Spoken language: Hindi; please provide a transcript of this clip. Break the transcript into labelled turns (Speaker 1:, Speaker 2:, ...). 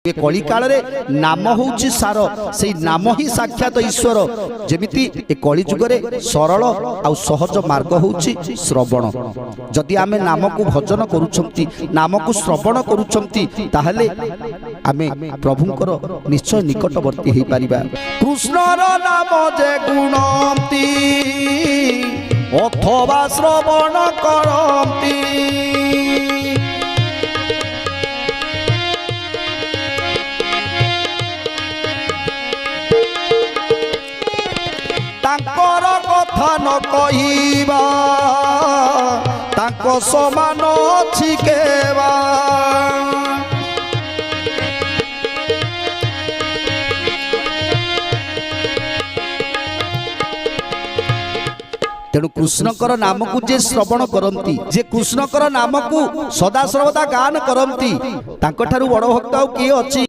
Speaker 1: ए कली काल रे नाम होउछि सार से नाम ही साक्षात ईश्वर जेमिति ए कली जुग रे सरल आ सहज मार्ग होउछि श्रवण। जदि आमे नाम को भजन करूछंती नाम को श्रवण करूछंती ताहले आमे प्रभुंकर निश्चय निकटवर्ती हेई परिबा। कृष्णर नाम जे गुणंती अथवा श्रवण करंती तांकर कथा न कहिबा तांको समान अछि केबा। तेणु कृष्णकर नाम को जे श्रवण करंती जे कृष्णकर नाम को सदा सर्वदा गान करंती तांको ठारू बड़ भक्त आउ किए अछि।